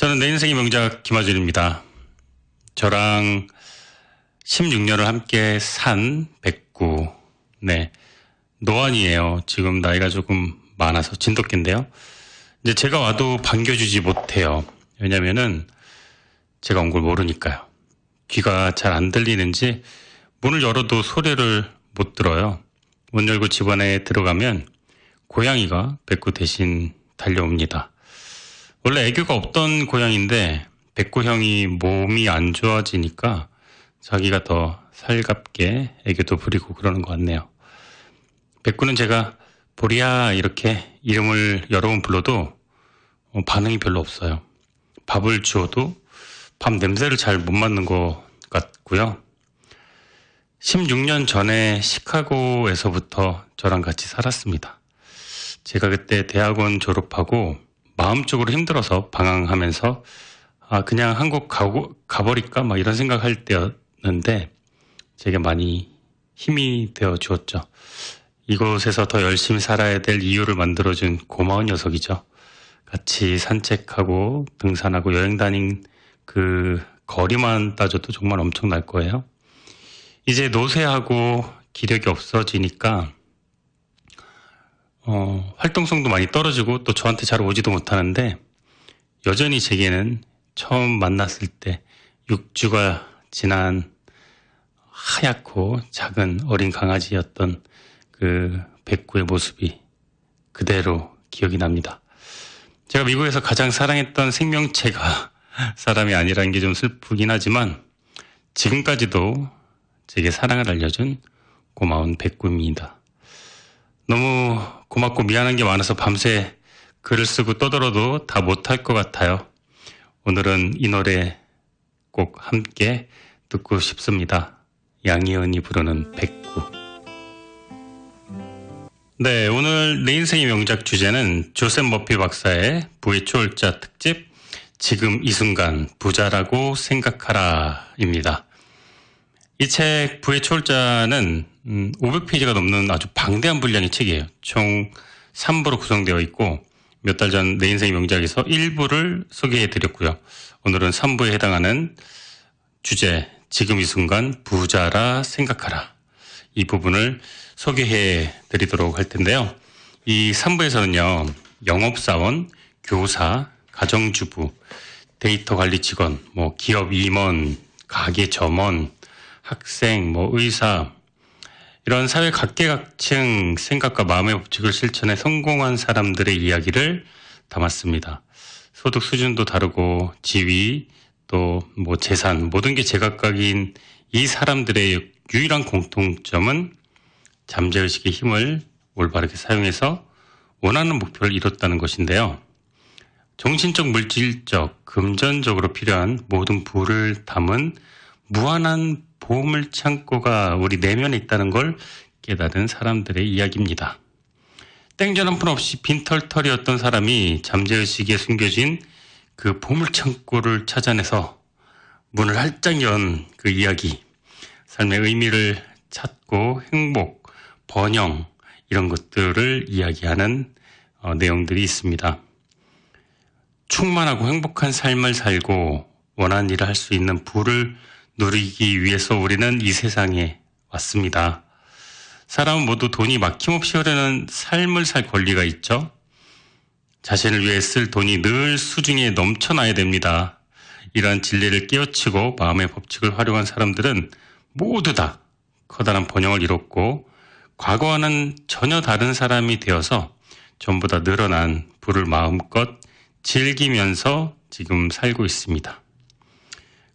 저는 내 인생의 명작 김하준입니다. 저랑 16년을 함께 산 백구. 네. 노안이에요. 지금 나이가 조금 많아서 진돗개인데요. 이제 제가 와도 반겨주지 못해요. 왜냐면은 제가 온 걸 모르니까요. 귀가 잘 안 들리는지 문을 열어도 소리를 못 들어요. 문 열고 집 안에 들어가면 고양이가 백구 대신 달려옵니다. 원래 애교가 없던 고양이인데 백구 형이 몸이 안 좋아지니까 자기가 더 살갑게 애교도 부리고 그러는 것 같네요. 백구는 제가 보리야 이렇게 이름을 여러 번 불러도 반응이 별로 없어요. 밥을 주어도 밥 냄새를 잘 못 맡는 것 같고요. 16년 전에 시카고에서부터 저랑 같이 살았습니다. 제가 그때 대학원 졸업하고 마음적으로 힘들어서 방황하면서 그냥 한국 가버릴까 막 이런 생각할 때였는데 제게 많이 힘이 되어 주었죠. 이곳에서 더 열심히 살아야 될 이유를 만들어준 고마운 녀석이죠. 같이 산책하고 등산하고 여행 다닌 그 거리만 따져도 정말 엄청날 거예요. 이제 노쇠하고 기력이 없어지니까 활동성도 많이 떨어지고 또 저한테 잘 오지도 못하는데 여전히 제게는 처음 만났을 때 6주가 지난 하얗고 작은 어린 강아지였던 그 백구의 모습이 그대로 기억이 납니다. 제가 미국에서 가장 사랑했던 생명체가 사람이 아니라는 게 좀 슬프긴 하지만 지금까지도 제게 사랑을 알려준 고마운 백구입니다. 너무 고맙고 미안한 게 많아서 밤새 글을 쓰고 떠들어도 다 못할 것 같아요. 오늘은 이 노래 꼭 함께 듣고 싶습니다. 양희은이 부르는 백구. 네, 오늘 내 인생의 명작 주제는 조셉 머피 박사의 부의 초월자 특집 지금 이 순간 부자라고 생각하라입니다. 이 책 부의 초월자는 500페이지가 넘는 아주 방대한 분량의 책이에요. 총 3부로 구성되어 있고 몇 달 전 내 인생의 명작에서 1부를 소개해드렸고요. 오늘은 3부에 해당하는 주제 지금 이 순간 부자라 생각하라 이 부분을 소개해드리도록 할 텐데요. 이 3부에서는요. 영업사원, 교사, 가정주부, 데이터 관리 직원, 기업 임원, 가게 점원, 학생, 의사 이런 사회 각계각층 생각과 마음의 법칙을 실천해 성공한 사람들의 이야기를 담았습니다. 소득 수준도 다르고 지위 또 재산 모든 게 제각각인 이 사람들의 유일한 공통점은 잠재의식의 힘을 올바르게 사용해서 원하는 목표를 이뤘다는 것인데요. 정신적, 물질적, 금전적으로 필요한 모든 부를 담은 무한한 보물 창고가 우리 내면에 있다는 걸 깨달은 사람들의 이야기입니다. 땡전 한 푼 없이 빈털털이었던 사람이 잠재의식에 숨겨진 그 보물 창고를 찾아내서 문을 활짝 연 그 이야기, 삶의 의미를 찾고 행복, 번영 이런 것들을 이야기하는 내용들이 있습니다. 충만하고 행복한 삶을 살고 원하는 일을 할 수 있는 부를 누리기 위해서 우리는 이 세상에 왔습니다. 사람은 모두 돈이 막힘없이 흐르는 삶을 살 권리가 있죠. 자신을 위해 쓸 돈이 늘 수중에 넘쳐나야 됩니다. 이러한 진리를 깨우치고 마음의 법칙을 활용한 사람들은 모두 다 커다란 번영을 이뤘고 과거와는 전혀 다른 사람이 되어서 전부 다 늘어난 부를 마음껏 즐기면서 지금 살고 있습니다.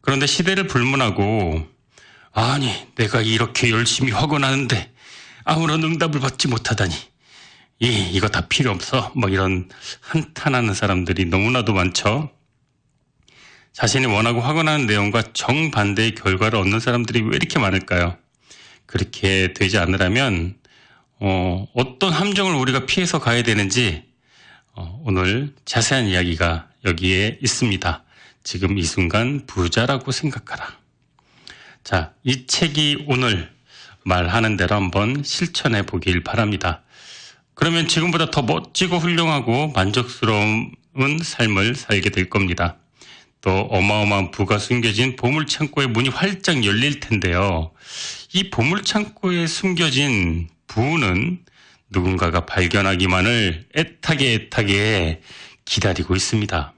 그런데 시대를 불문하고 아니 내가 이렇게 열심히 화건하는데 아무런 응답을 받지 못하다니 이거 다 필요 없어 이런 한탄하는 사람들이 너무나도 많죠. 자신이 원하고 화건하는 내용과 정반대의 결과를 얻는 사람들이 왜 이렇게 많을까요? 그렇게 되지 않으려면 어떤 함정을 우리가 피해서 가야 되는지 오늘 자세한 이야기가 여기에 있습니다. 지금 이 순간 부자라고 생각하라. 자, 이 책이 오늘 말하는 대로 한번 실천해 보길 바랍니다. 그러면 지금보다 더 멋지고 훌륭하고 만족스러운 삶을 살게 될 겁니다. 또 어마어마한 부가 숨겨진 보물창고의 문이 활짝 열릴 텐데요. 이 보물창고에 숨겨진 부는 누군가가 발견하기만을 애타게 기다리고 있습니다.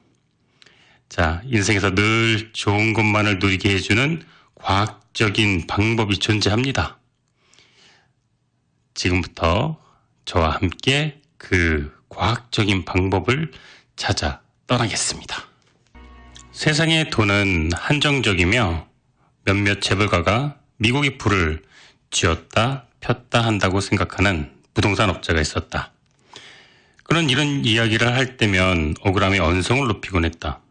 자, 인생에서 늘 좋은 것만을 누리게 해주는 과학적인 방법이 존재합니다. 지금부터 저와 함께 그 과학적인 방법을 찾아 떠나겠습니다. 세상의 돈은 한정적이며 몇몇 재벌가가 미국의 부를 쥐었다 폈다 한다고 생각하는 부동산 업자가 있었다. 그는 이런 이야기를 할 때면 억울함의 언성을 높이곤 했다.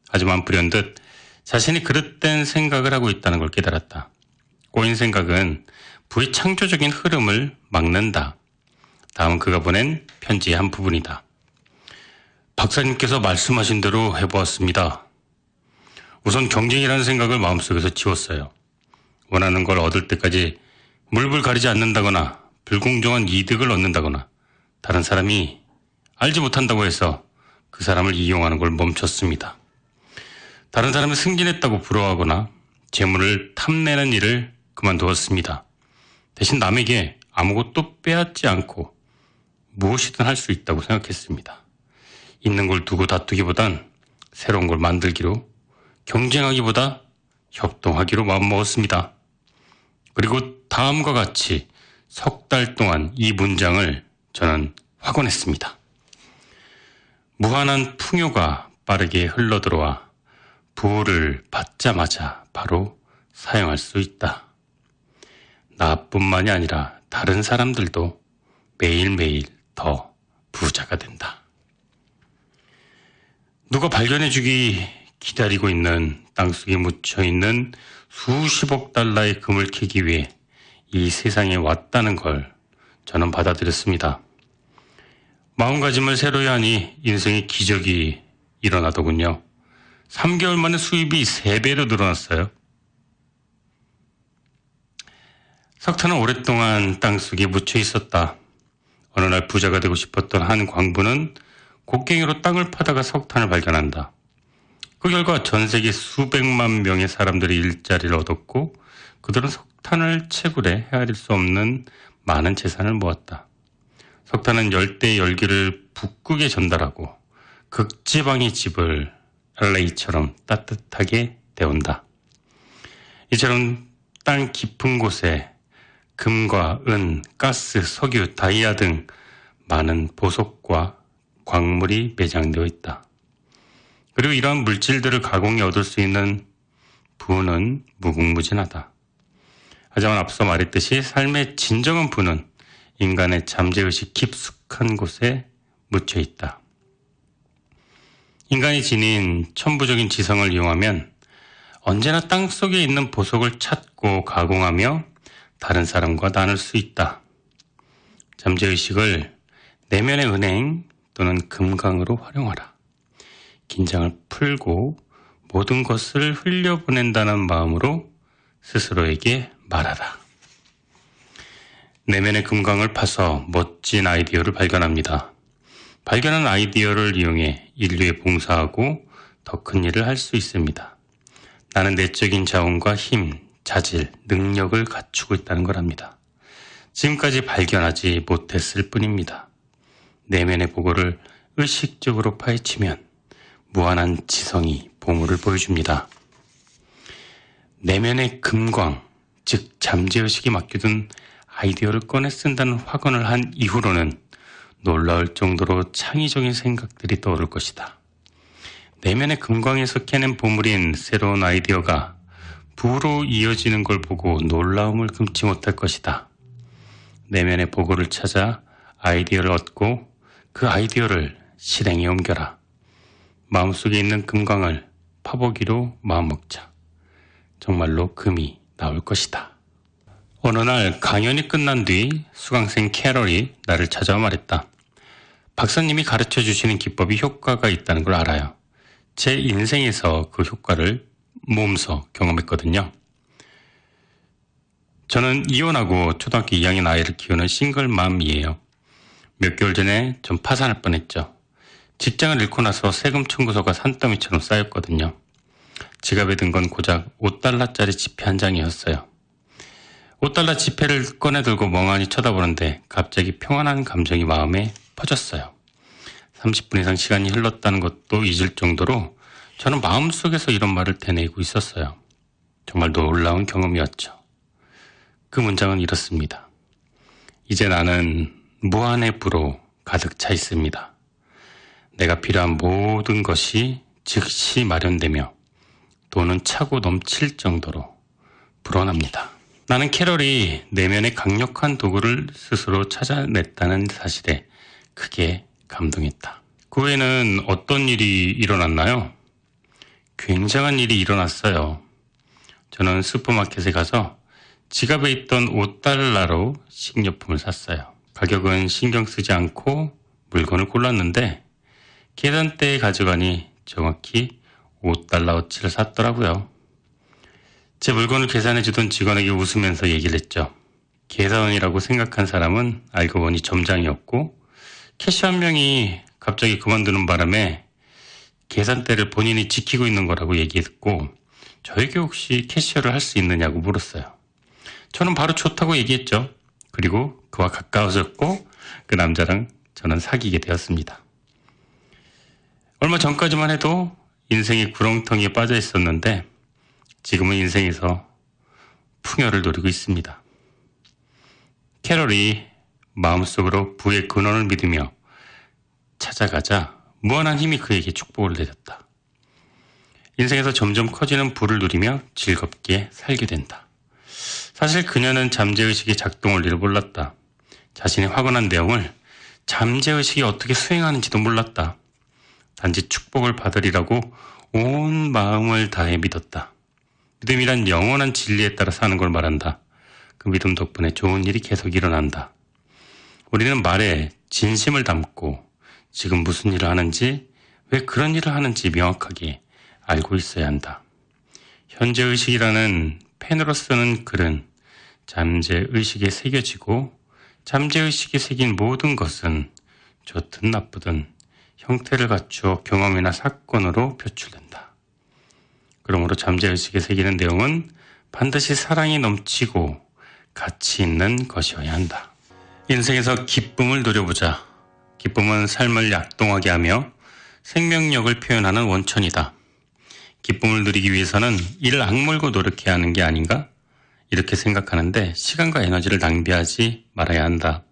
하지만 불현듯 자신이 그릇된 생각을 하고 있다는 걸 깨달았다. 꼬인 생각은 부의 창조적인 흐름을 막는다. 다음은 그가 보낸 편지의 한 부분이다. 박사님께서 말씀하신 대로 해보았습니다. 우선 경쟁이라는 생각을 마음속에서 지웠어요. 원하는 걸 얻을 때까지 물불 가리지 않는다거나 불공정한 이득을 얻는다거나 다른 사람이 알지 못한다고 해서 그 사람을 이용하는 걸 멈췄습니다. 다른 사람이 승진했다고 부러워하거나 재물을 탐내는 일을 그만두었습니다. 대신 남에게 아무것도 빼앗지 않고 무엇이든 할 수 있다고 생각했습니다. 있는 걸 두고 다투기보단 새로운 걸 만들기로, 경쟁하기보다 협동하기로 마음먹었습니다. 그리고 다음과 같이 석 달 동안 이 문장을 저는 확언했습니다. 무한한 풍요가 빠르게 흘러들어와 부를 받자마자 바로 사용할 수 있다. 나뿐만이 아니라 다른 사람들도 매일매일 더 부자가 된다. 누가 발견해주기 기다리고 있는 땅속에 묻혀있는 수십억 달러의 금을 캐기 위해 이 세상에 왔다는 걸 저는 받아들였습니다. 마음가짐을 새로이 하니 인생의 기적이 일어나더군요. 3개월 만에 수입이 3배로 늘어났어요. 석탄은 오랫동안 땅속에 묻혀 있었다. 어느 날 부자가 되고 싶었던 한 광부는 곡괭이로 땅을 파다가 석탄을 발견한다. 그 결과 전 세계 수백만 명의 사람들이 일자리를 얻었고 그들은 석탄을 채굴해 헤아릴 수 없는 많은 재산을 모았다. 석탄은 열대의 열기를 북극에 전달하고 극지방의 집을 LA처럼 따뜻하게 데운다. 이처럼 땅 깊은 곳에 금과 은, 가스, 석유, 다이아 등 많은 보석과 광물이 매장되어 있다. 그리고 이러한 물질들을 가공해 얻을 수 있는 부는 무궁무진하다. 하지만 앞서 말했듯이 삶의 진정한 부는 인간의 잠재의식 깊숙한 곳에 묻혀 있다. 인간이 지닌 천부적인 지성을 이용하면 언제나 땅속에 있는 보석을 찾고 가공하며 다른 사람과 나눌 수 있다. 잠재의식을 내면의 은행 또는 금강으로 활용하라. 긴장을 풀고 모든 것을 흘려보낸다는 마음으로 스스로에게 말하라. 내면의 금강을 파서 멋진 아이디어를 발견합니다. 발견한 아이디어를 이용해 인류에 봉사하고 더 큰 일을 할 수 있습니다. 나는 내적인 자원과 힘, 자질, 능력을 갖추고 있다는 거랍니다. 지금까지 발견하지 못했을 뿐입니다. 내면의 보고를 의식적으로 파헤치면 무한한 지성이 보물을 보여줍니다. 내면의 금광, 즉 잠재의식이 맡겨둔 아이디어를 꺼내 쓴다는 확언을 한 이후로는 놀라울 정도로 창의적인 생각들이 떠오를 것이다. 내면의 금광에서 캐낸 보물인 새로운 아이디어가 부로 이어지는 걸 보고 놀라움을 금치 못할 것이다. 내면의 보고를 찾아 아이디어를 얻고 그 아이디어를 실행에 옮겨라. 마음속에 있는 금광을 파보기로 마음먹자. 정말로 금이 나올 것이다. 어느 날 강연이 끝난 뒤 수강생 캐럴이 나를 찾아와 말했다. 박사님이 가르쳐 주시는 기법이 효과가 있다는 걸 알아요. 제 인생에서 그 효과를 몸소 경험했거든요. 저는 이혼하고 초등학교 2학년 아이를 키우는 싱글맘이에요. 몇 개월 전에 좀 파산할 뻔했죠. 직장을 잃고 나서 세금 청구서가 산더미처럼 쌓였거든요. 지갑에 든 건 고작 5달러짜리 지폐 한 장이었어요. 5달러 지폐를 꺼내 들고 멍하니 쳐다보는데 갑자기 평안한 감정이 마음에 퍼졌어요. 30분 이상 시간이 흘렀다는 것도 잊을 정도로 저는 마음속에서 이런 말을 되뇌이고 있었어요. 정말 놀라운 경험이었죠. 그 문장은 이렇습니다. 이제 나는 무한의 부로 가득 차 있습니다. 내가 필요한 모든 것이 즉시 마련되며 돈은 차고 넘칠 정도로 불어납니다. 나는 캐럴이 내면의 강력한 도구를 스스로 찾아냈다는 사실에 크게 감동했다. 그 후에는 어떤 일이 일어났나요? 굉장한 일이 일어났어요. 저는 슈퍼마켓에 가서 지갑에 있던 5달러로 식료품을 샀어요. 가격은 신경 쓰지 않고 물건을 골랐는데 계산대에 가져가니 정확히 5달러어치를 샀더라고요. 제 물건을 계산해주던 직원에게 웃으면서 얘기를 했죠. 계산원이라고 생각한 사람은 알고 보니 점장이었고 캐셔 한 명이 갑자기 그만두는 바람에 계산대를 본인이 지키고 있는 거라고 얘기했고 저에게 혹시 캐셔를 할 수 있느냐고 물었어요. 저는 바로 좋다고 얘기했죠. 그리고 그와 가까워졌고 그 남자랑 저는 사귀게 되었습니다. 얼마 전까지만 해도 인생의 구렁텅이에 빠져 있었는데 지금은 인생에서 풍요를 누리고 있습니다. 캐럴이 마음속으로 부의 근원을 믿으며 찾아가자 무한한 힘이 그에게 축복을 내렸다. 인생에서 점점 커지는 부를 누리며 즐겁게 살게 된다. 사실 그녀는 잠재의식이 작동할 일을 몰랐다. 자신의 확언한 내용을 잠재의식이 어떻게 수행하는지도 몰랐다. 단지 축복을 받으리라고 온 마음을 다해 믿었다. 믿음이란 영원한 진리에 따라 사는 걸 말한다. 그 믿음 덕분에 좋은 일이 계속 일어난다. 우리는 말에 진심을 담고 지금 무슨 일을 하는지, 왜 그런 일을 하는지 명확하게 알고 있어야 한다. 현재의식이라는 펜으로 쓰는 글은 잠재의식에 새겨지고 잠재의식에 새긴 모든 것은 좋든 나쁘든 형태를 갖추어 경험이나 사건으로 표출된다. 그러므로 잠재의식에 새기는 내용은 반드시 사랑이 넘치고 가치 있는 것이어야 한다. 인생에서 기쁨을 누려보자. 기쁨은 삶을 약동하게 하며 생명력을 표현하는 원천이다. 기쁨을 누리기 위해서는 이를 악물고 노력해야 하는 게 아닌가? 이렇게 생각하는데 시간과 에너지를 낭비하지 말아야 한다.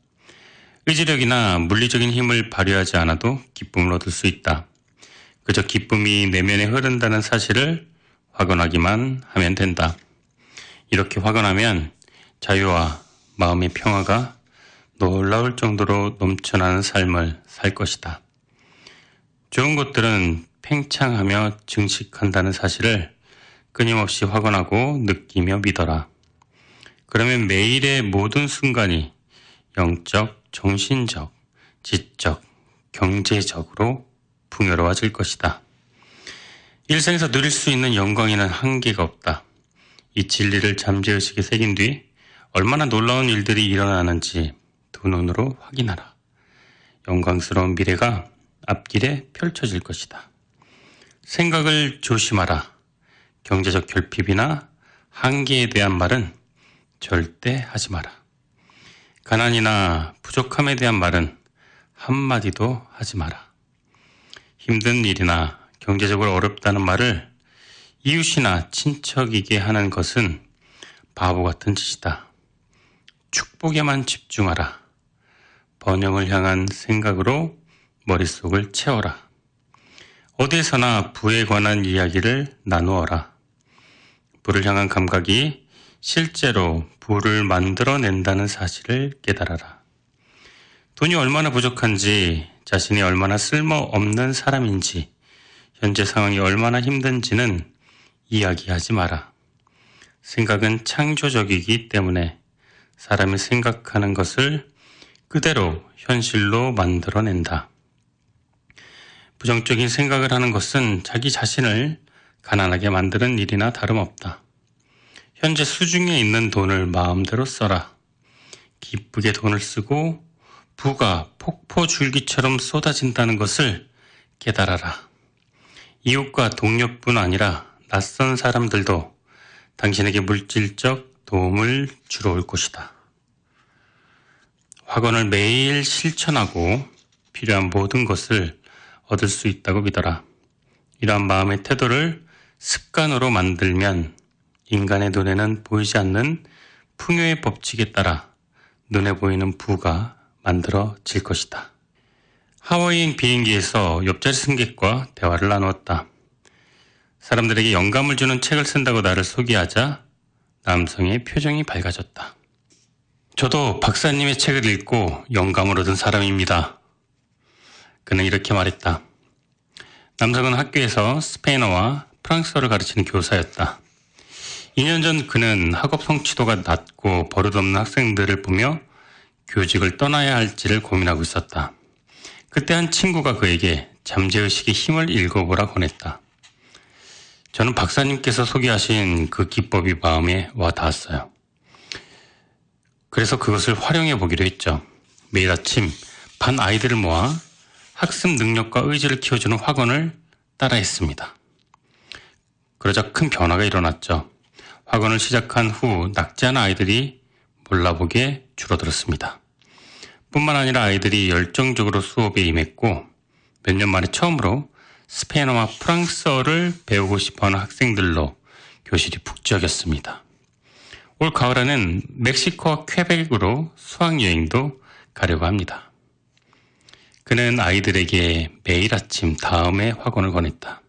의지력이나 물리적인 힘을 발휘하지 않아도 기쁨을 얻을 수 있다. 그저 기쁨이 내면에 흐른다는 사실을 확언하기만 하면 된다. 이렇게 확언하면 자유와 마음의 평화가 놀라울 정도로 넘쳐나는 삶을 살 것이다. 좋은 것들은 팽창하며 증식한다는 사실을 끊임없이 확언하고 느끼며 믿어라. 그러면 매일의 모든 순간이 영적, 정신적, 지적, 경제적으로 풍요로워질 것이다. 일생에서 누릴 수 있는 영광에는 한계가 없다. 이 진리를 잠재의식에 새긴 뒤 얼마나 놀라운 일들이 일어나는지 두 눈으로 확인하라. 영광스러운 미래가 앞길에 펼쳐질 것이다. 생각을 조심하라. 경제적 결핍이나 한계에 대한 말은 절대 하지 마라. 가난이나 부족함에 대한 말은 한마디도 하지 마라. 힘든 일이나 경제적으로 어렵다는 말을 이웃이나 친척에게 하는 것은 바보 같은 짓이다. 축복에만 집중하라. 번영을 향한 생각으로 머릿속을 채워라. 어디에서나 부에 관한 이야기를 나누어라. 부를 향한 감각이 실제로 부를 만들어낸다는 사실을 깨달아라. 돈이 얼마나 부족한지, 자신이 얼마나 쓸모없는 사람인지, 현재 상황이 얼마나 힘든지는 이야기하지 마라. 생각은 창조적이기 때문에 사람이 생각하는 것을 그대로 현실로 만들어낸다. 부정적인 생각을 하는 것은 자기 자신을 가난하게 만드는 일이나 다름없다. 현재 수중에 있는 돈을 마음대로 써라. 기쁘게 돈을 쓰고 부가 폭포줄기처럼 쏟아진다는 것을 깨달아라. 이웃과 동료뿐 아니라 낯선 사람들도 당신에게 물질적 도움을 주러 올 것이다. 확언을 매일 실천하고 필요한 모든 것을 얻을 수 있다고 믿어라. 이러한 마음의 태도를 습관으로 만들면 인간의 눈에는 보이지 않는 풍요의 법칙에 따라 눈에 보이는 부가 만들어질 것이다. 하와이행 비행기에서 옆자리 승객과 대화를 나누었다. 사람들에게 영감을 주는 책을 쓴다고 나를 소개하자 남성의 표정이 밝아졌다. 저도 박사님의 책을 읽고 영감을 얻은 사람입니다. 그는 이렇게 말했다. 남성은 학교에서 스페인어와 프랑스어를 가르치는 교사였다. 2년 전 그는 학업 성취도가 낮고 버릇없는 학생들을 보며 교직을 떠나야 할지를 고민하고 있었다. 그때 한 친구가 그에게 잠재의식의 힘을 읽어보라 권했다. 저는 박사님께서 소개하신 그 기법이 마음에 와 닿았어요. 그래서 그것을 활용해 보기로 했죠. 매일 아침 반 아이들을 모아 학습 능력과 의지를 키워주는 학원을 따라했습니다. 그러자 큰 변화가 일어났죠. 학원을 시작한 후 낙제한 아이들이 몰라보게 줄어들었습니다. 뿐만 아니라 아이들이 열정적으로 수업에 임했고 몇 년 만에 처음으로 스페인어와 프랑스어를 배우고 싶어하는 학생들로 교실이 북적였습니다. 올 가을에는 멕시코와 퀘벡으로 수학여행도 가려고 합니다. 그는 아이들에게 매일 아침 다음의 학원을 권했다.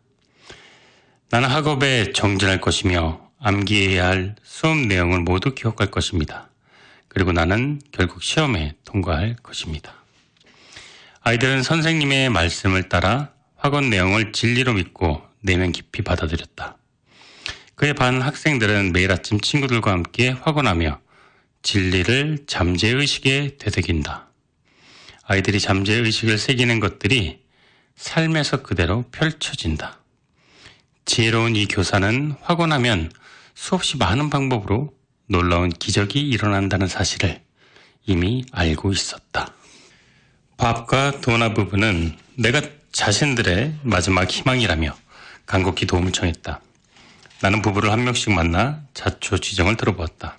나는 학업에 정진할 것이며 암기해야 할 수업 내용을 모두 기억할 것입니다. 그리고 나는 결국 시험에 통과할 것입니다. 아이들은 선생님의 말씀을 따라 학원 내용을 진리로 믿고 내면 깊이 받아들였다. 그의 반 학생들은 매일 아침 친구들과 함께 확언하며 진리를 잠재의식에 되새긴다. 아이들이 잠재의식을 새기는 것들이 삶에서 그대로 펼쳐진다. 지혜로운 이 교사는 확언하면 수없이 많은 방법으로 놀라운 기적이 일어난다는 사실을 이미 알고 있었다. 밥과 도나 부부는 내가 자신들의 마지막 희망이라며 간곡히 도움을 청했다. 나는 부부를 한 명씩 만나 자초지정을 들어보았다.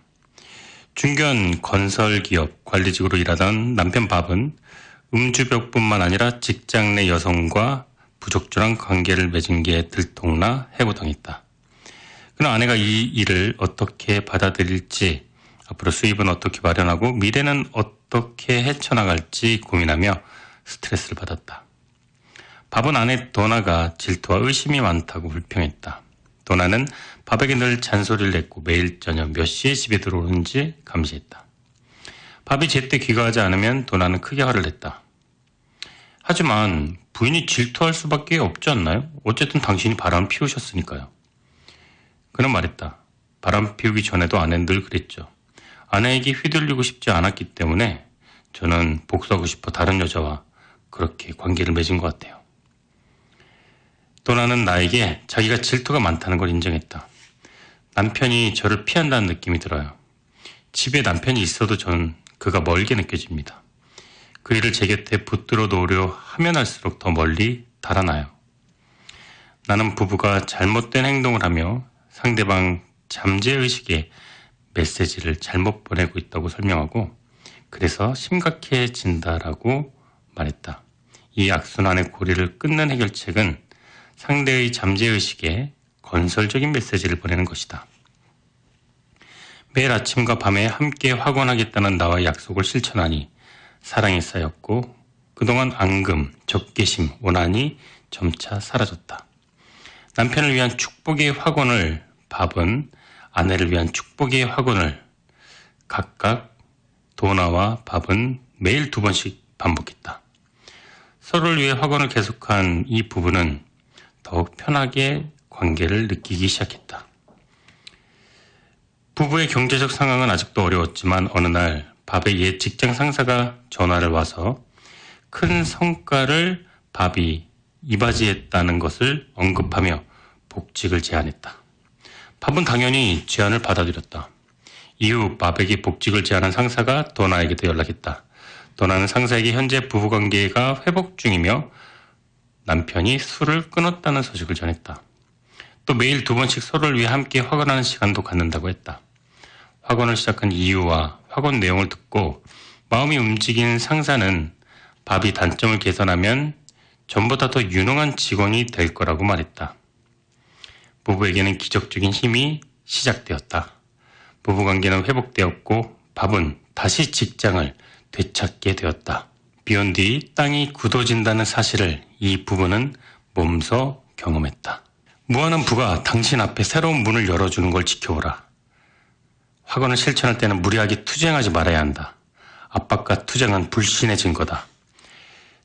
중견 건설기업 관리직으로 일하던 남편 밥은 음주벽뿐만 아니라 직장 내 여성과 부적절한 관계를 맺은 게 들통나 해고당했다. 그는 아내가 이 일을 어떻게 받아들일지, 앞으로 수입은 어떻게 마련하고 미래는 어떻게 헤쳐나갈지 고민하며 스트레스를 받았다. 밥은 아내 도나가 질투와 의심이 많다고 불평했다. 도나는 밥에게 늘 잔소리를 냈고 매일 저녁 몇 시에 집에 들어오는지 감시했다. 밥이 제때 귀가하지 않으면 도나는 크게 화를 냈다. 하지만 부인이 질투할 수밖에 없지 않나요? 어쨌든 당신이 바람 피우셨으니까요. 그는 말했다. 바람 피우기 전에도 아내는 늘 그랬죠. 아내에게 휘둘리고 싶지 않았기 때문에 저는 복수하고 싶어 다른 여자와 그렇게 관계를 맺은 것 같아요. 도나는 나에게 자기가 질투가 많다는 걸 인정했다. 남편이 저를 피한다는 느낌이 들어요. 집에 남편이 있어도 저는 그가 멀게 느껴집니다. 그 일을 제 곁에 붙들어 놓으려 하면 할수록 더 멀리 달아나요. 나는 부부가 잘못된 행동을 하며 상대방 잠재의식에 메시지를 잘못 보내고 있다고 설명하고 그래서 심각해진다라고 말했다. 이 악순환의 고리를 끊는 해결책은 상대의 잠재의식에 건설적인 메시지를 보내는 것이다. 매일 아침과 밤에 함께 확언하겠다는 나와의 약속을 실천하니 사랑이 쌓였고 그동안 앙금, 적개심, 원한이 점차 사라졌다. 남편을 위한 축복의 확언을 밥은 아내를 위한 축복의 확언을 각각 도나와 밥은 매일 2번씩 반복했다. 서로를 위해 확언을 계속한 이 부부는 더욱 편하게 관계를 느끼기 시작했다. 부부의 경제적 상황은 아직도 어려웠지만 어느 날 밥의 옛 직장 상사가 전화를 와서 큰 성과를 밥이 이바지했다는 것을 언급하며 복직을 제안했다. 밥은 당연히 제안을 받아들였다. 이후 밥에게 복직을 제안한 상사가 도나에게도 연락했다. 도나는 상사에게 현재 부부관계가 회복 중이며 남편이 술을 끊었다는 소식을 전했다. 또 매일 2번씩 서로를 위해 함께 확언하는 시간도 갖는다고 했다. 확언을 시작한 이유와 확언 내용을 듣고 마음이 움직인 상사는 밥이 단점을 개선하면 전보다 더 유능한 직원이 될 거라고 말했다. 부부에게는 기적적인 힘이 시작되었다. 부부관계는 회복되었고 밥은 다시 직장을 되찾게 되었다. 비온 뒤 땅이 굳어진다는 사실을 이 부부는 몸소 경험했다. 무한한 부가 당신 앞에 새로운 문을 열어주는 걸 지켜보라. 확언을 실천할 때는 무리하게 투쟁하지 말아야 한다. 압박과 투쟁은 불신의 증거다.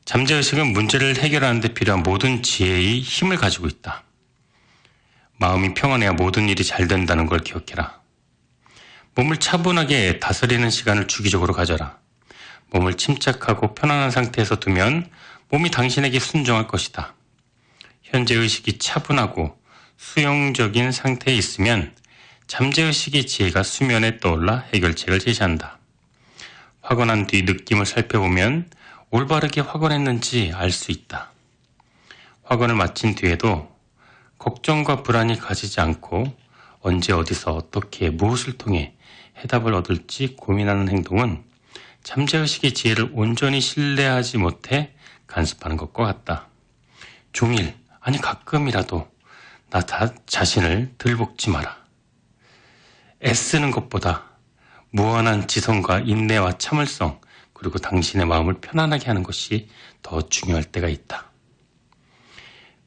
잠재의식은 문제를 해결하는 데 필요한 모든 지혜의 힘을 가지고 있다. 마음이 평안해야 모든 일이 잘 된다는 걸 기억해라. 몸을 차분하게 다스리는 시간을 주기적으로 가져라. 몸을 침착하고 편안한 상태에서 두면 몸이 당신에게 순종할 것이다. 현재 의식이 차분하고 수용적인 상태에 있으면 잠재의식의 지혜가 수면에 떠올라 해결책을 제시한다. 확언한 뒤 느낌을 살펴보면 올바르게 확언했는지 알 수 있다. 확언을 마친 뒤에도 걱정과 불안이 가지지 않고 언제 어디서 어떻게 무엇을 통해 해답을 얻을지 고민하는 행동은 잠재의식의 지혜를 온전히 신뢰하지 못해 간섭하는 것과 같다. 종일, 아니 가끔이라도 나 자신을 들볶지 마라. 애쓰는 것보다 무한한 지성과 인내와 참을성 그리고 당신의 마음을 편안하게 하는 것이 더 중요할 때가 있다.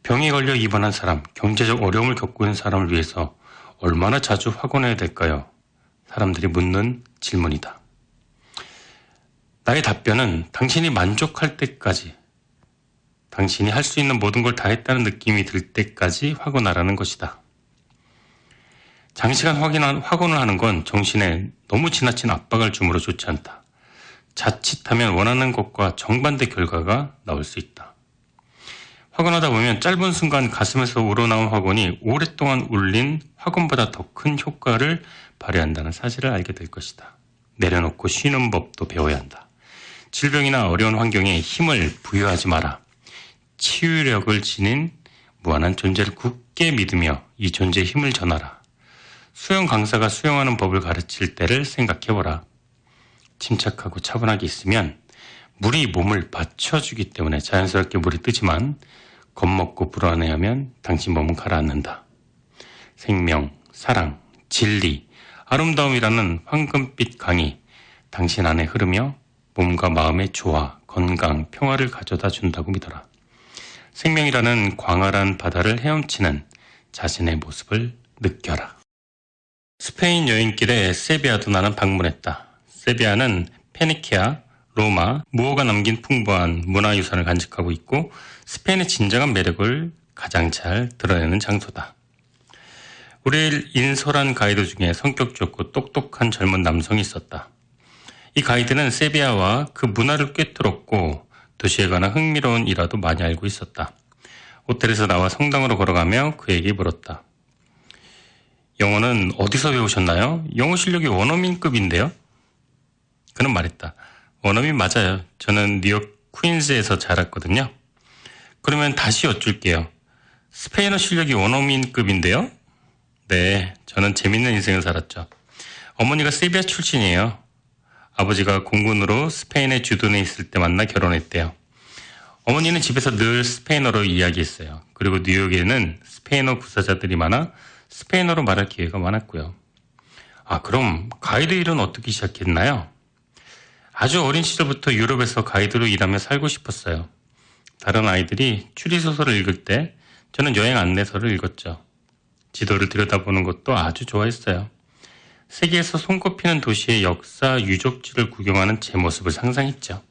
병에 걸려 입원한 사람, 경제적 어려움을 겪고 있는 사람을 위해서 얼마나 자주 확언해야 될까요? 사람들이 묻는 질문이다. 나의 답변은 당신이 만족할 때까지, 당신이 할 수 있는 모든 걸 다 했다는 느낌이 들 때까지 확언하라는 것이다. 장시간 확언을 하는 건 정신에 너무 지나친 압박을 주므로 좋지 않다. 자칫하면 원하는 것과 정반대 결과가 나올 수 있다. 확언하다 보면 짧은 순간 가슴에서 우러나온 확언이 오랫동안 울린 확언보다 더 큰 효과를 발휘한다는 사실을 알게 될 것이다. 내려놓고 쉬는 법도 배워야 한다. 질병이나 어려운 환경에 힘을 부여하지 마라. 치유력을 지닌 무한한 존재를 굳게 믿으며 이 존재의 힘을 전하라. 수영 강사가 수영하는 법을 가르칠 때를 생각해보라. 침착하고 차분하게 있으면 물이 몸을 받쳐주기 때문에 자연스럽게 물이 뜨지만 겁먹고 불안해하면 당신 몸은 가라앉는다. 생명, 사랑, 진리, 아름다움이라는 황금빛 강이 당신 안에 흐르며 몸과 마음의 조화, 건강, 평화를 가져다 준다고 믿어라. 생명이라는 광활한 바다를 헤엄치는 자신의 모습을 느껴라. 스페인 여행길에 세비야도 나는 방문했다. 세비야는 페니키아, 로마, 무호가 남긴 풍부한 문화유산을 간직하고 있고 스페인의 진정한 매력을 가장 잘 드러내는 장소다. 우리를 인솔한 가이드 중에 성격 좋고 똑똑한 젊은 남성이 있었다. 이 가이드는 세비야와 그 문화를 꿰뚫었고 도시에 관한 흥미로운 일화도 많이 알고 있었다. 호텔에서 나와 성당으로 걸어가며 그에게 물었다. 영어는 어디서 배우셨나요? 영어 실력이 원어민급인데요? 그는 말했다. 원어민 맞아요. 저는 뉴욕 퀸즈에서 자랐거든요. 그러면 다시 여쭐게요. 스페인어 실력이 원어민급인데요? 네, 저는 재밌는 인생을 살았죠. 어머니가 세비야 출신이에요. 아버지가 공군으로 스페인의 주둔에 있을 때 만나 결혼했대요. 어머니는 집에서 늘 스페인어로 이야기했어요. 그리고 뉴욕에는 스페인어 부사자들이 많아 스페인어로 말할 기회가 많았고요. 그럼 가이드 일은 어떻게 시작했나요? 아주 어린 시절부터 유럽에서 가이드로 일하며 살고 싶었어요. 다른 아이들이 추리소설을 읽을 때 저는 여행 안내서를 읽었죠. 지도를 들여다보는 것도 아주 좋아했어요. 세계에서 손꼽히는 도시의 역사 유적지를 구경하는 제 모습을 상상했죠.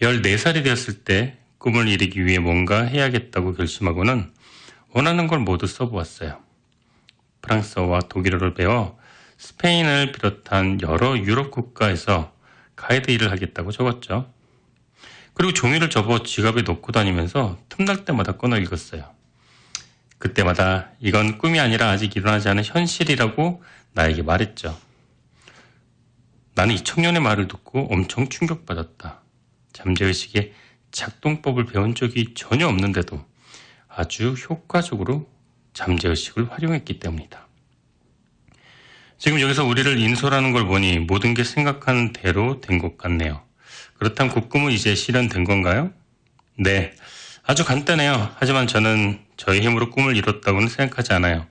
14살이 되었을 때 꿈을 이루기 위해 뭔가 해야겠다고 결심하고는 원하는 걸 모두 써보았어요. 프랑스어와 독일어를 배워 스페인을 비롯한 여러 유럽 국가에서 가이드 일을 하겠다고 적었죠. 그리고 종이를 접어 지갑에 넣고 다니면서 틈날 때마다 꺼내 읽었어요. 그때마다 이건 꿈이 아니라 아직 일어나지 않은 현실이라고 나에게 말했죠. 나는 이 청년의 말을 듣고 엄청 충격받았다. 잠재의식의 작동법을 배운 적이 전혀 없는데도 아주 효과적으로 잠재의식을 활용했기 때문이다. 지금 여기서 우리를 인솔하는 걸 보니 모든 게 생각한 대로 된 것 같네요. 그렇다면 그 꿈은 이제 실현된 건가요? 네, 아주 간단해요. 하지만 저는 저의 힘으로 꿈을 이뤘다고는 생각하지 않아요.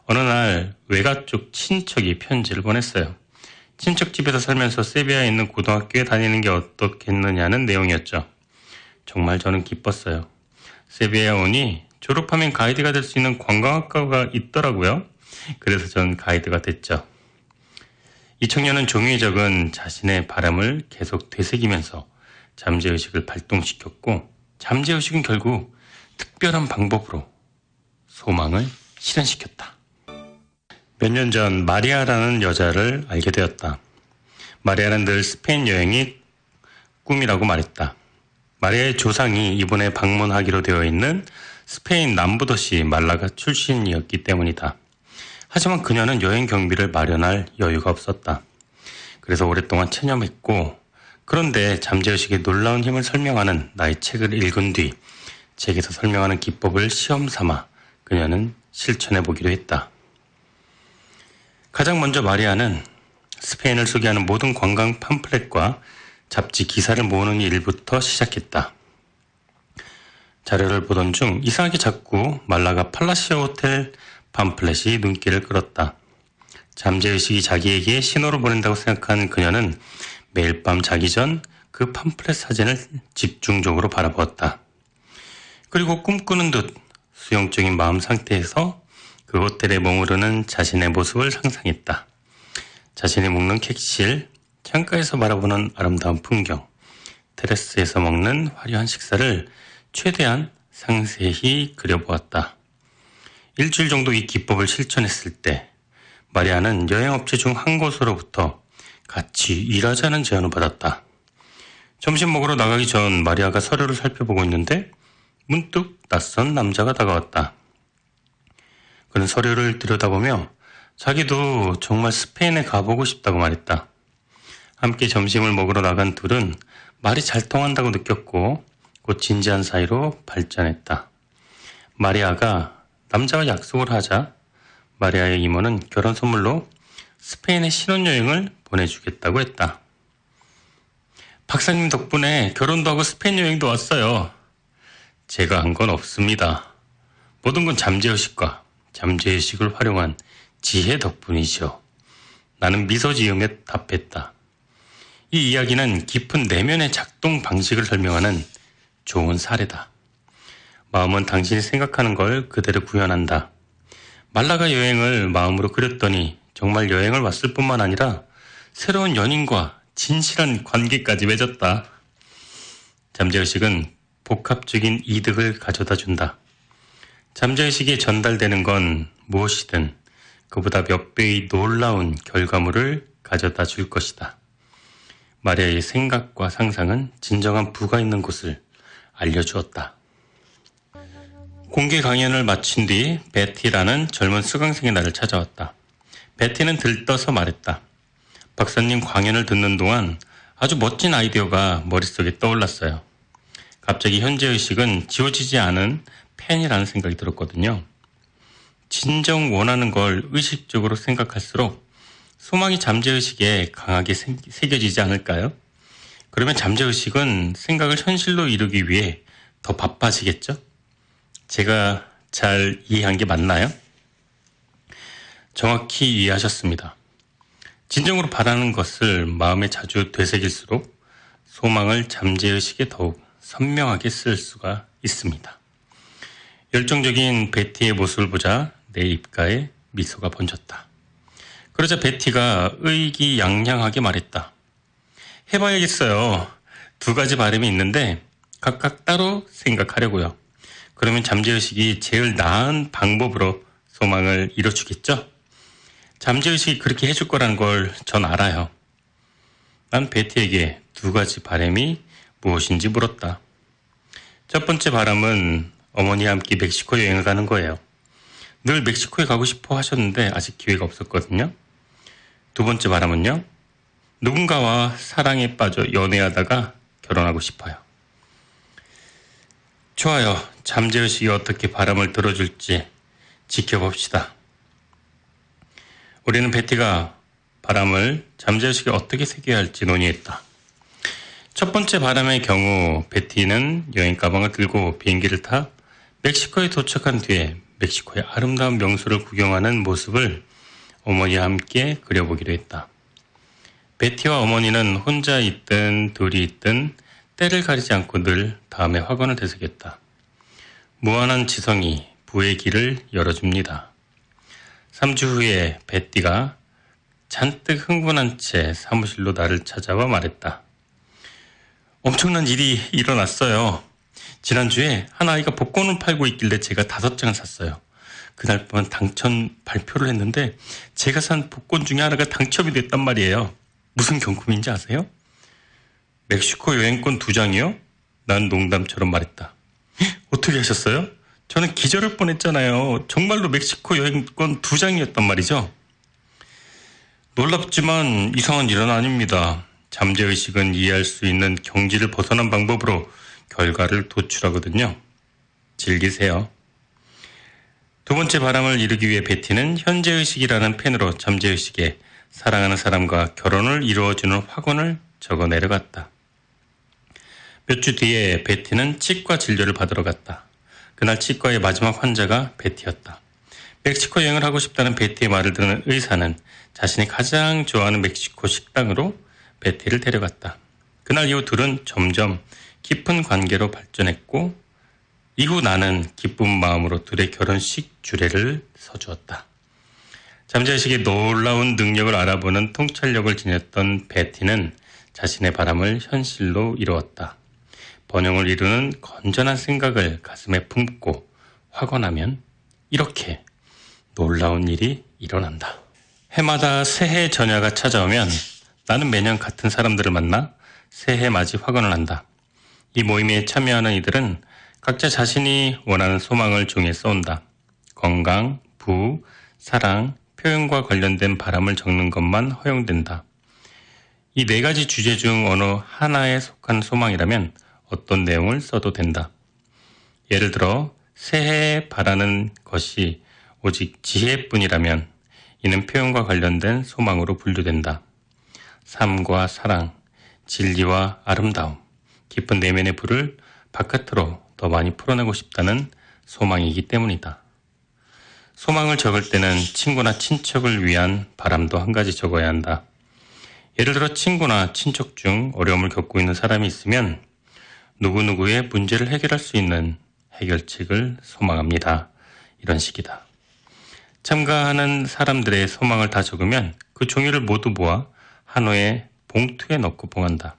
어느 날 외가 쪽 친척이 편지를 보냈어요. 친척 집에서 살면서 세비야에 있는 고등학교에 다니는 게 어떻겠느냐는 내용이었죠. 정말 저는 기뻤어요. 세비야에 오니 졸업하면 가이드가 될 수 있는 관광학과가 있더라고요. 그래서 전 가이드가 됐죠. 이 청년은 종이에 적은 자신의 바람을 계속 되새기면서 잠재의식을 발동시켰고, 잠재의식은 결국 특별한 방법으로 소망을 실현시켰다. 몇 년 전 마리아라는 여자를 알게 되었다. 마리아는 늘 스페인 여행이 꿈이라고 말했다. 마리아의 조상이 이번에 방문하기로 되어 있는 스페인 남부도시 말라가 출신이었기 때문이다. 하지만 그녀는 여행 경비를 마련할 여유가 없었다. 그래서 오랫동안 체념했고, 그런데 잠재의식의 놀라운 힘을 설명하는 나의 책을 읽은 뒤 책에서 설명하는 기법을 시험 삼아 그녀는 실천해 보기로 했다. 가장 먼저 마리아는 스페인을 소개하는 모든 관광 팜플렛과 잡지 기사를 모으는 일부터 시작했다. 자료를 보던 중 이상하게 자꾸 말라가 팔라시오 호텔 팜플렛이 눈길을 끌었다. 잠재의식이 자기에게 신호를 보낸다고 생각한 그녀는 매일 밤 자기 전 그 팜플렛 사진을 집중적으로 바라보았다. 그리고 꿈꾸는 듯 수용적인 마음 상태에서 그 호텔에 머무르는 자신의 모습을 상상했다. 자신이 묵는 객실, 창가에서 바라보는 아름다운 풍경, 테라스에서 먹는 화려한 식사를 최대한 상세히 그려보았다. 일주일 정도 이 기법을 실천했을 때 마리아는 여행업체 중 한 곳으로부터 같이 일하자는 제안을 받았다. 점심 먹으러 나가기 전 마리아가 서류를 살펴보고 있는데 문득 낯선 남자가 다가왔다. 그는 서류를 들여다보며 자기도 정말 스페인에 가보고 싶다고 말했다. 함께 점심을 먹으러 나간 둘은 말이 잘 통한다고 느꼈고 곧 진지한 사이로 발전했다. 마리아가 남자와 약속을 하자 마리아의 이모는 결혼 선물로 스페인에 신혼여행을 보내주겠다고 했다. 박사님 덕분에 결혼도 하고 스페인 여행도 왔어요. 제가 한 건 없습니다. 모든 건 잠재의식과 잠재의식을 활용한 지혜 덕분이죠. 나는 미소 지으며 답했다. 이 이야기는 깊은 내면의 작동 방식을 설명하는 좋은 사례다. 마음은 당신이 생각하는 걸 그대로 구현한다. 말라가 여행을 마음으로 그렸더니 정말 여행을 왔을 뿐만 아니라 새로운 연인과 진실한 관계까지 맺었다. 잠재의식은 복합적인 이득을 가져다 준다. 잠재의식에 전달되는 건 무엇이든 그보다 몇 배의 놀라운 결과물을 가져다 줄 것이다. 마리아의 생각과 상상은 진정한 부가 있는 곳을 알려주었다. 공개 강연을 마친 뒤 베티라는 젊은 수강생이 나를 찾아왔다. 베티는 들떠서 말했다. 박사님 강연을 듣는 동안 아주 멋진 아이디어가 머릿속에 떠올랐어요. 갑자기 현재의식은 지워지지 않은 펜이라는 생각이 들었거든요. 진정 원하는 걸 의식적으로 생각할수록 소망이 잠재의식에 강하게 새겨지지 않을까요? 그러면 잠재의식은 생각을 현실로 이루기 위해 더 바빠지겠죠? 제가 잘 이해한 게 맞나요? 정확히 이해하셨습니다. 진정으로 바라는 것을 마음에 자주 되새길수록 소망을 잠재의식에 더욱 선명하게 쓸 수가 있습니다. 열정적인 베티의 모습을 보자 내 입가에 미소가 번졌다. 그러자 베티가 의기양양하게 말했다. 해봐야겠어요. 2가지 바람이 있는데 각각 따로 생각하려고요. 그러면 잠재의식이 제일 나은 방법으로 소망을 이뤄주겠죠? 잠재의식이 그렇게 해줄 거라는 걸 전 알아요. 난 베티에게 2가지 바람이 무엇인지 물었다. 첫 번째 바람은 어머니와 함께 멕시코 여행을 가는 거예요. 늘 멕시코에 가고 싶어 하셨는데 아직 기회가 없었거든요. 2번째 바람은요. 누군가와 사랑에 빠져 연애하다가 결혼하고 싶어요. 좋아요. 잠재의식이 어떻게 바람을 들어줄지 지켜봅시다. 우리는 베티가 바람을 잠재의식에 어떻게 새겨야 할지 논의했다. 첫 번째 바람의 경우 베티는 여행 가방을 들고 비행기를 타 멕시코에 도착한 뒤에 멕시코의 아름다운 명소를 구경하는 모습을 어머니와 함께 그려보기로 했다. 베티와 어머니는 혼자 있든 둘이 있든 때를 가리지 않고 늘 다음의 확언을 되새겼다. 무한한 지성이 부의 길을 열어줍니다. 3주 후에 베티가 잔뜩 흥분한 채 사무실로 나를 찾아와 말했다. 엄청난 일이 일어났어요. 지난주에 한 아이가 복권을 팔고 있길래 제가 5장을 샀어요. 그날 밤 당첨 발표를 했는데 제가 산 복권 중에 하나가 당첨이 됐단 말이에요. 무슨 경품인지 아세요? 멕시코 여행권 2장이요? 난 농담처럼 말했다. 어떻게 하셨어요? 저는 기절할 뻔했잖아요. 정말로 멕시코 여행권 2장이었단 말이죠. 놀랍지만 이상한 일은 아닙니다. 잠재의식은 이해할 수 있는 경지를 벗어난 방법으로 결과를 도출하거든요. 즐기세요. 두 번째 바람을 이루기 위해 베티는 현재의식이라는 펜으로 잠재의식에 사랑하는 사람과 결혼을 이루어주는 확언을 적어 내려갔다. 몇 주 뒤에 베티는 치과 진료를 받으러 갔다. 그날 치과의 마지막 환자가 베티였다. 멕시코 여행을 하고 싶다는 베티의 말을 들은 의사는 자신이 가장 좋아하는 멕시코 식당으로 베티를 데려갔다. 그날 이후 둘은 점점 깊은 관계로 발전했고 이후 나는 기쁜 마음으로 둘의 결혼식 주례를 서주었다. 잠재의식의 놀라운 능력을 알아보는 통찰력을 지녔던 베티는 자신의 바람을 현실로 이루었다. 번영을 이루는 건전한 생각을 가슴에 품고 확언하면 이렇게 놀라운 일이 일어난다. 해마다 새해 전야가 찾아오면 나는 매년 같은 사람들을 만나 새해 맞이 확언을 한다. 이 모임에 참여하는 이들은 각자 자신이 원하는 소망을 종이에 써온다. 건강, 부, 사랑, 표현과 관련된 바람을 적는 것만 허용된다. 이 4가지 주제 중 어느 하나에 속한 소망이라면 어떤 내용을 써도 된다. 예를 들어 새해에 바라는 것이 오직 지혜뿐이라면 이는 표현과 관련된 소망으로 분류된다. 삶과 사랑, 진리와 아름다움, 깊은 내면의 불을 바깥으로 더 많이 풀어내고 싶다는 소망이기 때문이다. 소망을 적을 때는 친구나 친척을 위한 바람도 한 가지 적어야 한다. 예를 들어 친구나 친척 중 어려움을 겪고 있는 사람이 있으면 누구누구의 문제를 해결할 수 있는 해결책을 소망합니다. 이런 식이다. 참가하는 사람들의 소망을 다 적으면 그 종이를 모두 모아 한 호의 봉투에 넣고 봉한다.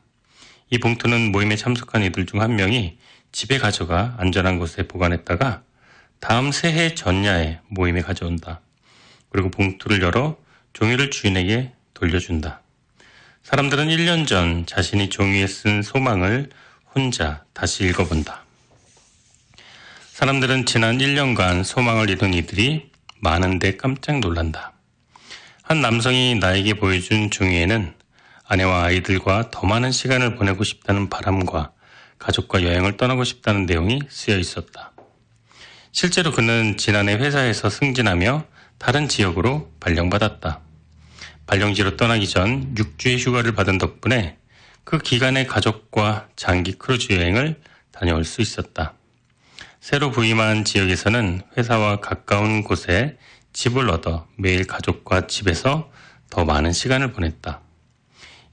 이 봉투는 모임에 참석한 이들 중 한 명이 집에 가져가 안전한 곳에 보관했다가 다음 새해 전야에 모임에 가져온다. 그리고 봉투를 열어 종이를 주인에게 돌려준다. 사람들은 1년 전 자신이 종이에 쓴 소망을 혼자 다시 읽어본다. 사람들은 지난 1년간 소망을 이룬 이들이 많은데 깜짝 놀란다. 한 남성이 나에게 보여준 종이에는 아내와 아이들과 더 많은 시간을 보내고 싶다는 바람과 가족과 여행을 떠나고 싶다는 내용이 쓰여 있었다. 실제로 그는 지난해 회사에서 승진하며 다른 지역으로 발령받았다. 발령지로 떠나기 전 6주의 휴가를 받은 덕분에 그 기간에 가족과 장기 크루즈 여행을 다녀올 수 있었다. 새로 부임한 지역에서는 회사와 가까운 곳에 집을 얻어 매일 가족과 집에서 더 많은 시간을 보냈다.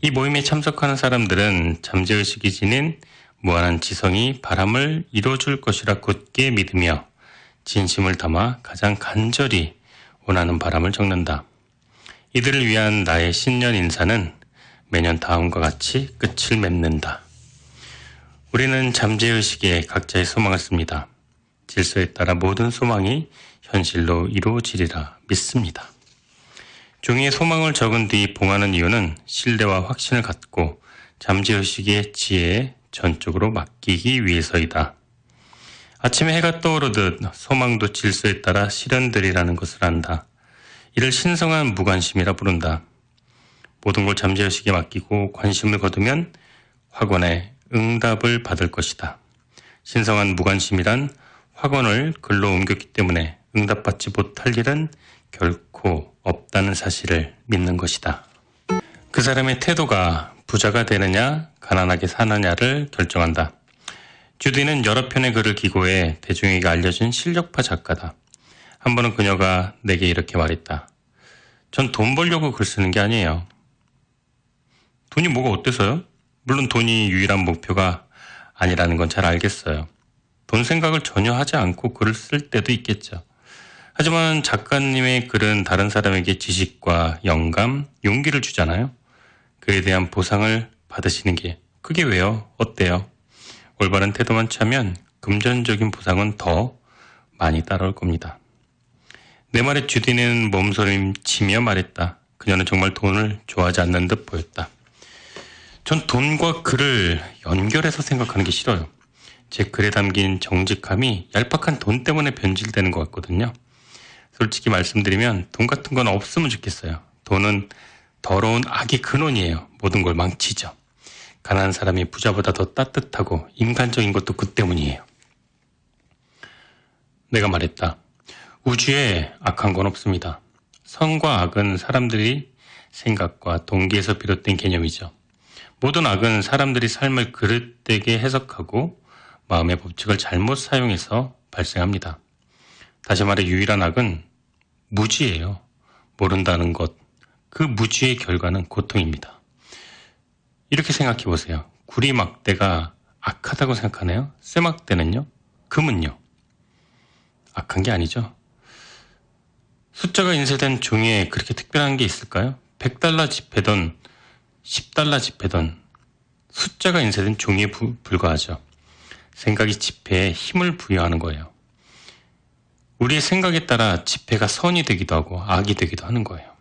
이 모임에 참석하는 사람들은 잠재의식이 지닌 무한한 지성이 바람을 이뤄줄 것이라 굳게 믿으며 진심을 담아 가장 간절히 원하는 바람을 적는다. 이들을 위한 나의 신년 인사는 매년 다음과 같이 끝을 맺는다. 우리는 잠재의식에 각자의 소망을 씁니다. 질서에 따라 모든 소망이 현실로 이루어지리라 믿습니다. 종이에 소망을 적은 뒤 봉하는 이유는 신뢰와 확신을 갖고 잠재의식의 지혜에 전적으로 맡기기 위해서이다. 아침에 해가 떠오르듯 소망도 질서에 따라 실현되리라는 것을 안다. 이를 신성한 무관심이라 부른다. 모든 걸 잠재의식에 맡기고 관심을 거두면 확언에 응답을 받을 것이다. 신성한 무관심이란 확언을 글로 옮겼기 때문에 응답받지 못할 일은 결코 없다는 사실을 믿는 것이다. 그 사람의 태도가 부자가 되느냐 가난하게 사느냐를 결정한다. 주디는 여러 편의 글을 기고해 대중에게 알려진 실력파 작가다. 한 번은 그녀가 내게 이렇게 말했다. 전 돈 벌려고 글 쓰는 게 아니에요. 돈이 뭐가 어때서요? 물론 돈이 유일한 목표가 아니라는 건 잘 알겠어요. 돈 생각을 전혀 하지 않고 글을 쓸 때도 있겠죠. 하지만 작가님의 글은 다른 사람에게 지식과 영감, 용기를 주잖아요. 그에 대한 보상을 받으시는 게 그게 왜요? 어때요? 올바른 태도만 취하면 금전적인 보상은 더 많이 따라올 겁니다. 내 말에 주디는 몸서림치며 말했다. 그녀는 정말 돈을 좋아하지 않는 듯 보였다. 전 돈과 글을 연결해서 생각하는 게 싫어요. 제 글에 담긴 정직함이 얄팍한 돈 때문에 변질되는 것 같거든요. 솔직히 말씀드리면 돈 같은 건 없으면 좋겠어요. 돈은 더러운 악의 근원이에요. 모든 걸 망치죠. 가난한 사람이 부자보다 더 따뜻하고 인간적인 것도 그 때문이에요. 내가 말했다. 우주에 악한 건 없습니다. 선과 악은 사람들이 생각과 동기에서 비롯된 개념이죠. 모든 악은 사람들이 삶을 그릇되게 해석하고 마음의 법칙을 잘못 사용해서 발생합니다. 다시 말해 유일한 악은 무지예요. 모른다는 것, 그 무지의 결과는 고통입니다. 이렇게 생각해 보세요. 구리막대가 악하다고 생각하네요. 쇠막대는요? 금은요? 악한 게 아니죠. 숫자가 인쇄된 종이에 그렇게 특별한 게 있을까요? 100달러 지폐든 10달러 지폐든 숫자가 인쇄된 종이에 불과하죠. 생각이 지폐에 힘을 부여하는 거예요. 우리의 생각에 따라 지폐가 선이 되기도 하고 악이 되기도 하는 거예요.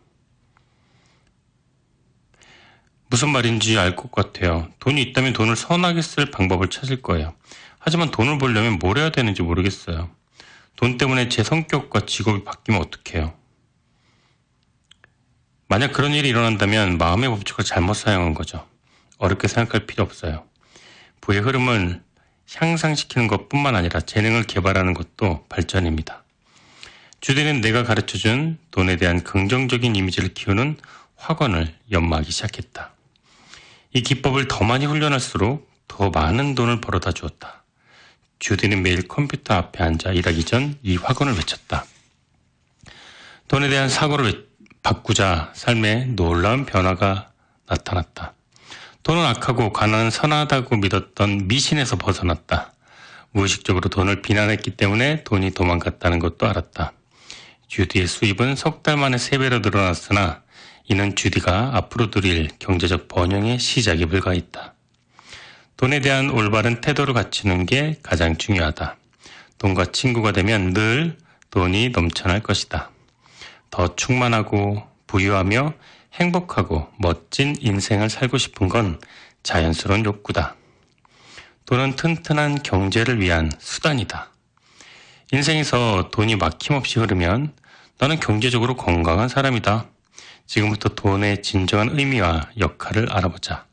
무슨 말인지 알 것 같아요. 돈이 있다면 돈을 선하게 쓸 방법을 찾을 거예요. 하지만 돈을 벌려면 뭘 해야 되는지 모르겠어요. 돈 때문에 제 성격과 직업이 바뀌면 어떡해요? 만약 그런 일이 일어난다면 마음의 법칙을 잘못 사용한 거죠. 어렵게 생각할 필요 없어요. 부의 흐름을 향상시키는 것뿐만 아니라 재능을 개발하는 것도 발전입니다. 주디는 내가 가르쳐준 돈에 대한 긍정적인 이미지를 키우는 학원을 연마하기 시작했다. 이 기법을 더 많이 훈련할수록 더 많은 돈을 벌어다 주었다. 주디는 매일 컴퓨터 앞에 앉아 일하기 전 이 학원을 외쳤다. 돈에 대한 사고를 바꾸자 삶에 놀라운 변화가 나타났다. 돈은 악하고 가난은 선하다고 믿었던 미신에서 벗어났다. 무의식적으로 돈을 비난했기 때문에 돈이 도망갔다는 것도 알았다. 주디의 수입은 석 달 만에 3배로 늘어났으나 이는 주디가 앞으로 누릴 경제적 번영의 시작에 불과했다. 돈에 대한 올바른 태도를 갖추는 게 가장 중요하다. 돈과 친구가 되면 늘 돈이 넘쳐날 것이다. 더 충만하고 부유하며 행복하고 멋진 인생을 살고 싶은 건 자연스러운 욕구다. 돈은 튼튼한 경제를 위한 수단이다. 인생에서 돈이 막힘없이 흐르면 나는 경제적으로 건강한 사람이다. 지금부터 돈의 진정한 의미와 역할을 알아보자.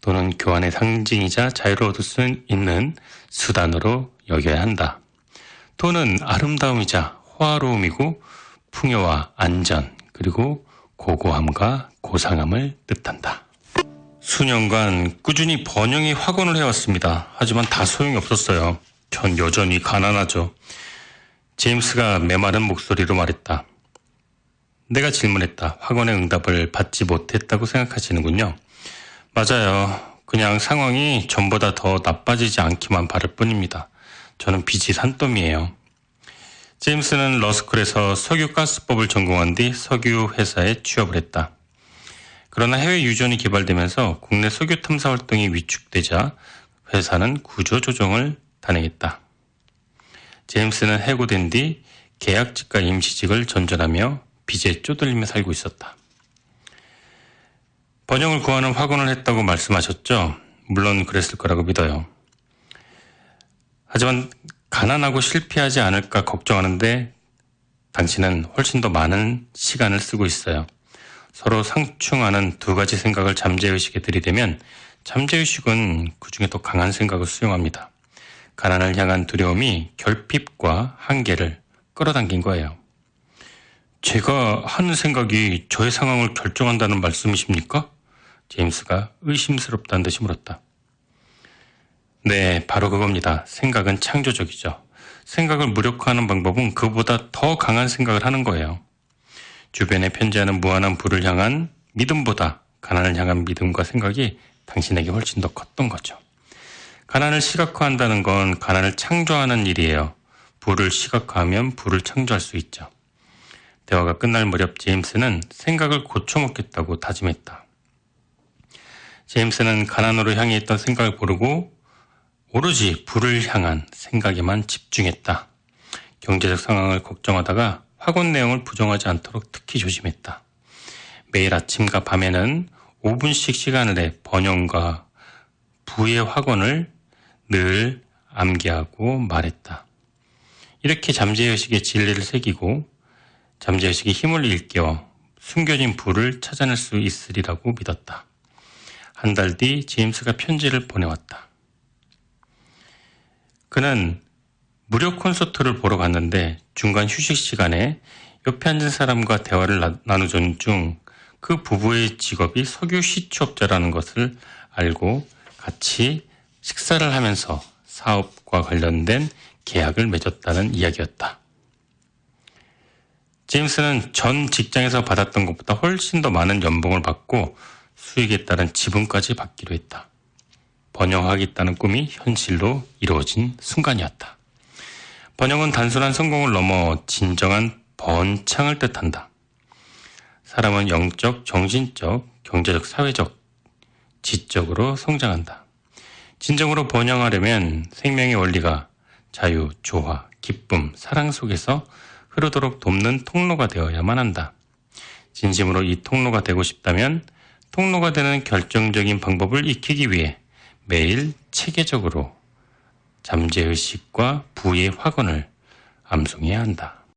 돈은 교환의 상징이자 자유를 얻을 수 있는 수단으로 여겨야 한다. 돈은 아름다움이자 호화로움이고 풍요와 안전 그리고 고고함과 고상함을 뜻한다. 수년간 꾸준히 번영의 학원을 해왔습니다. 하지만 다 소용이 없었어요. 전 여전히 가난하죠. 제임스가 메마른 목소리로 말했다. 내가 질문했다. 학원의 응답을 받지 못했다고 생각하시는군요. 맞아요. 그냥 상황이 전보다 더 나빠지지 않기만 바랄 뿐입니다. 저는 빚이 산더미예요. 제임스는 러스쿨에서 석유가스법을 전공한 뒤 석유 회사에 취업을 했다. 그러나 해외 유전이 개발되면서 국내 석유 탐사 활동이 위축되자 회사는 구조조정을 단행했다. 제임스는 해고된 뒤 계약직과 임시직을 전전하며 빚에 쪼들리며 살고 있었다. 번영을 구하는 학원을 했다고 말씀하셨죠? 물론 그랬을 거라고 믿어요. 하지만 가난하고 실패하지 않을까 걱정하는데 당신은 훨씬 더 많은 시간을 쓰고 있어요. 서로 상충하는 두 가지 생각을 잠재의식에 들이대면 잠재의식은 그중에 더 강한 생각을 수용합니다. 가난을 향한 두려움이 결핍과 한계를 끌어당긴 거예요. 제가 하는 생각이 저의 상황을 결정한다는 말씀이십니까? 제임스가 의심스럽다는 듯이 물었다. 네, 바로 그겁니다. 생각은 창조적이죠. 생각을 무력화하는 방법은 그보다 더 강한 생각을 하는 거예요. 주변에 편지하는 무한한 부를 향한 믿음보다 가난을 향한 믿음과 생각이 당신에게 훨씬 더 컸던 거죠. 가난을 시각화한다는 건 가난을 창조하는 일이에요. 부를 시각화하면 부를 창조할 수 있죠. 대화가 끝날 무렵 제임스는 생각을 고쳐먹겠다고 다짐했다. 제임스는 가난으로 향해 있던 생각을 고르고 오로지 부를 향한 생각에만 집중했다. 경제적 상황을 걱정하다가 학원 내용을 부정하지 않도록 특히 조심했다. 매일 아침과 밤에는 5분씩 시간을 내 번영과 부의 확언을 늘 암기하고 말했다. 이렇게 잠재의식의 진리를 새기고 잠재의식의 힘을 일깨워 숨겨진 부를 찾아낼 수 있으리라고 믿었다. 한 달 뒤 제임스가 편지를 보내왔다. 그는 무료 콘서트를 보러 갔는데 중간 휴식 시간에 옆에 앉은 사람과 대화를 나누던 중 그 부부의 직업이 석유 시추업자라는 것을 알고 같이 식사를 하면서 사업과 관련된 계약을 맺었다는 이야기였다. 제임스는 전 직장에서 받았던 것보다 훨씬 더 많은 연봉을 받고 수익에 따른 지분까지 받기로 했다. 번영하겠다는 꿈이 현실로 이루어진 순간이었다. 번영은 단순한 성공을 넘어 진정한 번창을 뜻한다. 사람은 영적, 정신적, 경제적, 사회적, 지적으로 성장한다. 진정으로 번영하려면 생명의 원리가 자유, 조화, 기쁨, 사랑 속에서 흐르도록 돕는 통로가 되어야만 한다. 진심으로 이 통로가 되고 싶다면 통로가 되는 결정적인 방법을 익히기 위해 매일 체계적으로 잠재의식과 부의 확언을 암송해야 한다.